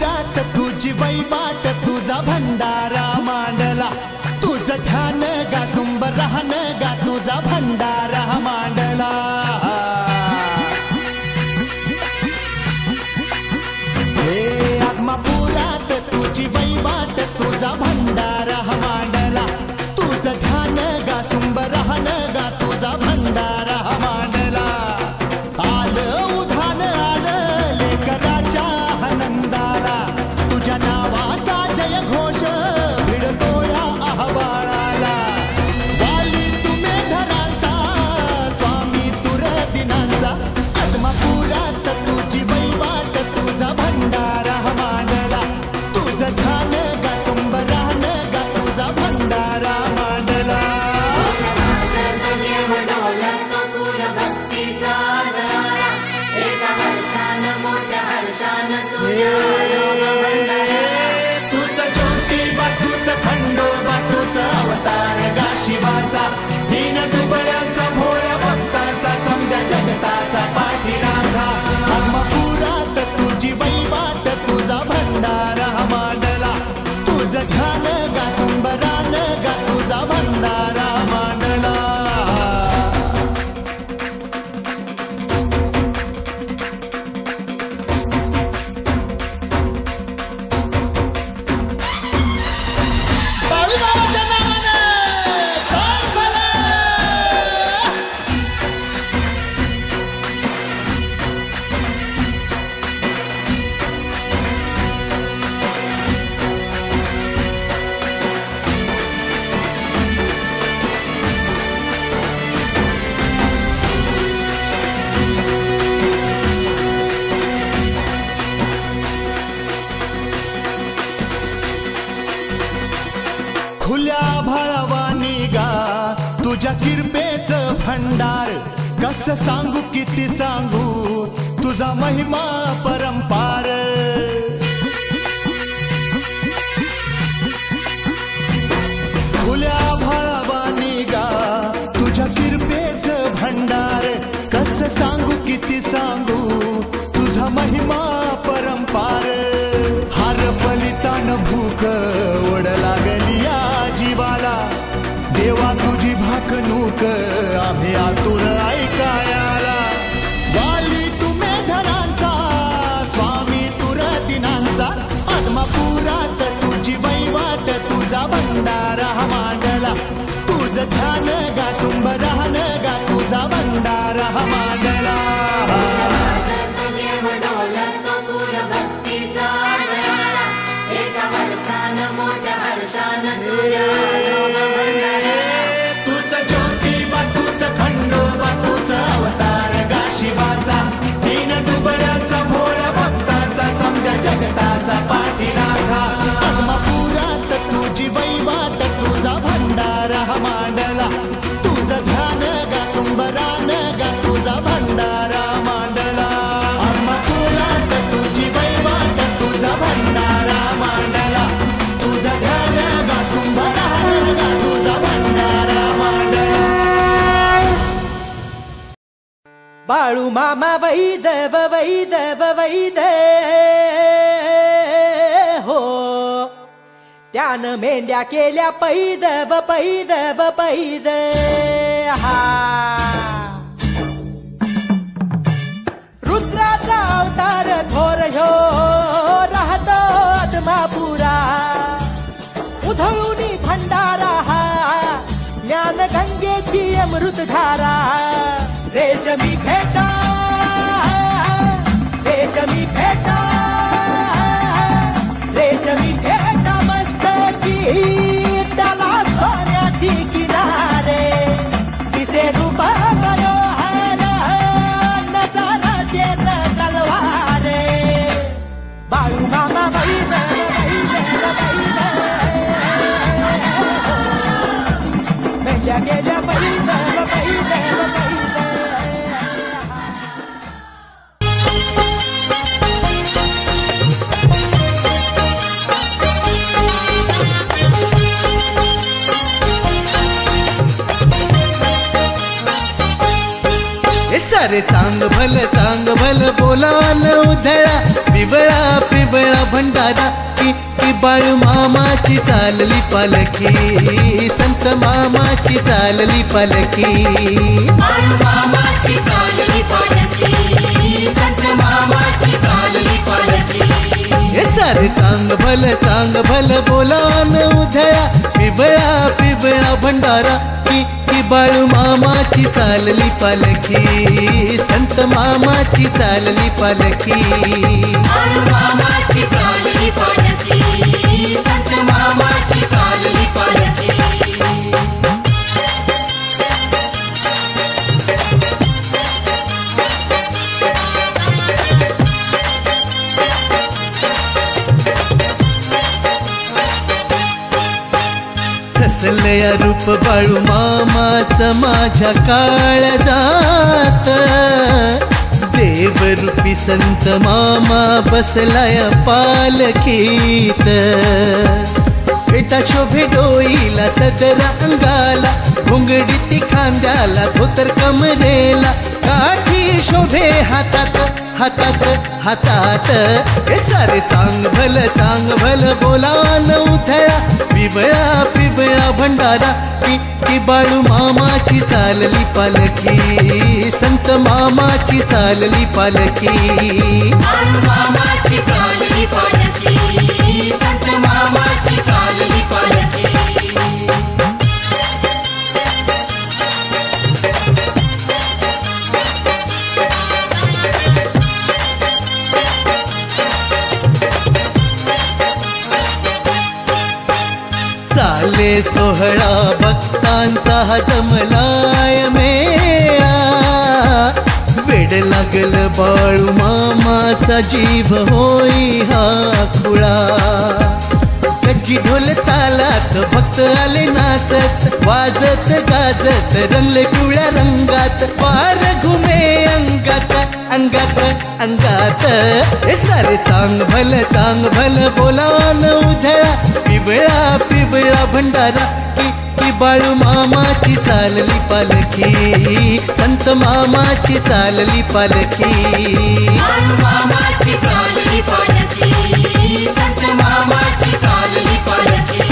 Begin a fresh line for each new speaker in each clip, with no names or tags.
आत्मापुरात तुझी वैवाट तुझा भंडारा मांडला तुझं ध्यान गा सुंब राहन गा तुझा भंडारा मांडला हे आत्मापुरात तुझी वैवाट तुझा भंडारा मांडला तुझं ध्यान गा सुंब राहन गा तुझा भंडारा मांडला आलं उधान आलं लेकराच्या आनंदाला तुझ्या नावाचा जय घोष भिडतो या आव्हानाला वाली तुम्ही धनांचा स्वामी तुर दिनांचा आत्मापुरात तुझी वैवाट तुझा भंडारा मांडला तुझं ध्यान गा सुंब राहन गा तुझा भंडारा मांडला तुझं ज्योतिबा तुझं खंडोबा तुझं अवतार गा शिवाचा दीन दुबळ्यांचा भोळ्या भक्ताचा समद्या जगताचा पाठीराखा आत्मापुरात तुझी वैवाट तुझा भंडारा मांडला तुझं ध्यान गा सुंब राहन गा तुझा भंडारा मांडला खुल्या भाळवानी गा तुझ्या किरपेचं भंडार कस सांगू किती सांगू तुझा महिमा परंपार खुल्या भाळवानी गा तुझ्या किरपेचं भंडार कस सांगू किती सांगू तुझा महिमा परंपार हार फलितान भूक ओढ लागली या जीवाला देवा तुझी भाकणूक आम्ही आतुर ऐकायाला वाली तुम्ही धनांचा स्वामी तुर दिनांचा आत्मापुरात तुझी वैवाट तुझा भंडारा मांडला तुझं ध्यान गा सुंब राहन गा तुझा भंडारा मांडला तुझं ज्योतिबा तुझं खंडोबा तुझं अवतार गा शिवाचा दीन दुबळ्यांचा भोळ्या भक्ताचा समद्या जगताचा पाठीराखा आत्मापुरात तुझी वैवाट तुझा भंडारा मांडला तुझं ध्यान गा सुंब राहन गा तुझा भंडारा मांडला आत्मापुरात तुझी वैवाट तुझा भंडारा मांडला तुझं ध्यान गा सुंब राहन गा तुझा भंडारा मांडला
बाळू मामा वैदेव वैदेव वैदे हो त्यानं मेंढ्या केल्या पैदेव पैदेव पैदे हा रुद्राचा अवतार थोर ह्यो राहतो आत्मापुरा उधळूनी भंडारा हा ज्ञान गंगेची अमृतधारा रेशमी भेटा रेशमी भेटा रेशमी भेटा मस्तकी त्याला सोन्याची किनारे दिसे रूप मनोहर नजारा तेच तलवारे बाळू मामा वैदेव वैदेव वैदेव मेंढ्या गेल्या वैदेव वैदेव वैदेव
सारे चांग भल बोला न उधळा पिवळा पिवळा भंड
भंडारा की बाळू मामाची चालली पालखी संत मामाची चालली पालखी
बाळू मामाची चालली पालखी संत मामाची चालली पालखी
हे सारे चांग भल बोलान उधळा पिबळा पिबळा भंडारा की बाळू मामाची चालली पालखी संत मामाची चालली पालखी
बाळू मामाची चालली पालखी संत मामाची चालली पालखी
ठसलया रूप बाळू मामाचं माझ्या काळजात देवरूपी संत मामा बसलाय पालखीत पेटा शोभे डोईला सदरा अंगाला घुंगडी ती खांद्याला धोतर कमरेला काठी शोभे हातात हातात हातात हे सारे चांग भल बोलान उधळा पिबळा पिबळा भंडारा की बाळू मामाची चालली पालखी संत मामाची चालली पालखी
बाळू मामाची चालली पालखी संत मामाची चालली पालखी
चाले सोहळा भक्तांचा जमलाय मेळा वेड लागल बाळू मामाचा जीव होई हा खुळा कच्ची ढोल तालात भक्त आले नाचत वाजत गाजत रंगले पिवळ्या रंगात पार घुमे अंगात अंगात अंगात हे सारे चांग भल बोलान उधळा पिबळा पिबळा भंडारा की बाळू मामाची चालली पालखी संत मामाची चालली पालखी
बाळू मामाची चालली पालखी संत मामाची चालली पालखी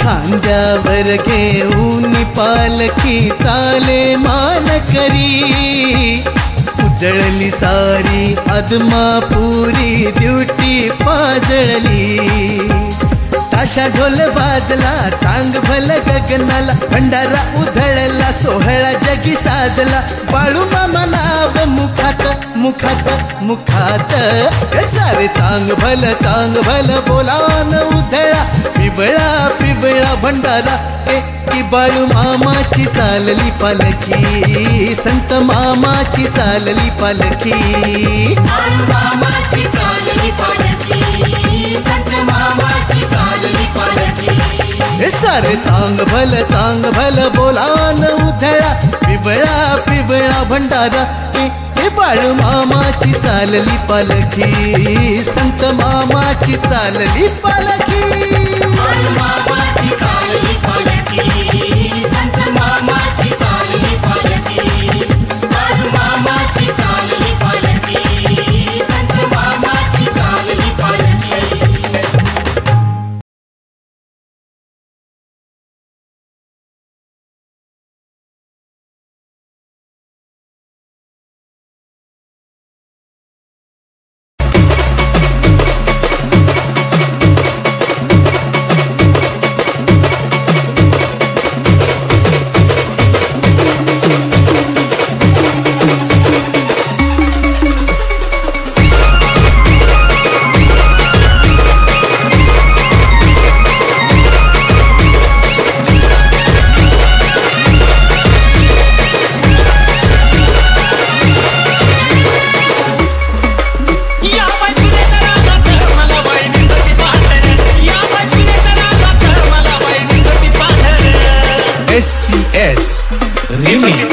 खांद्यावर घेऊन पालखी चाले मान करी उजळली सारी आदमापुरी ड्युटी पाजळली ताशा ढोल बाजला चांग भल गगनाला भंडारा उधळला सोहळा जगी साजला बाळू मामा नाव मुखात मुखात मुखात हे सारे चांग भल बोलान उधळा पिबळा पिबळा भंडारा की बाळू मामाची चालली पालखी संत मामाची चालली पालखी
बाळू मामाची चालली पालखी संत मामाची चालली पालखी
हे सारे चांग भल बोलान उधळा पिबळा पिबळा भंडारा की बाळू मामाची चालली पालखी संत मामाची चालली पालखी
बाळू मामाची चालली पालखी संत मामाची चालली पालखी बाळू मामाची चालली पालखी संत मामाची चालली पालखी
SCS Remix.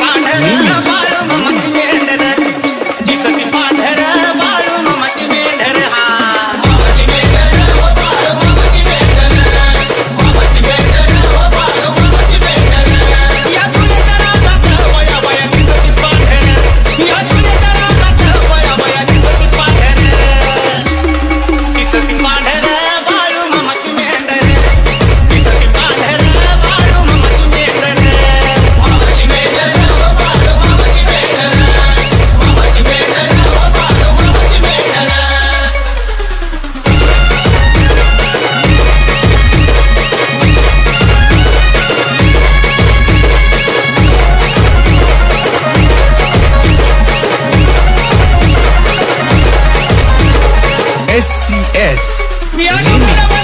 SCS
मी आलो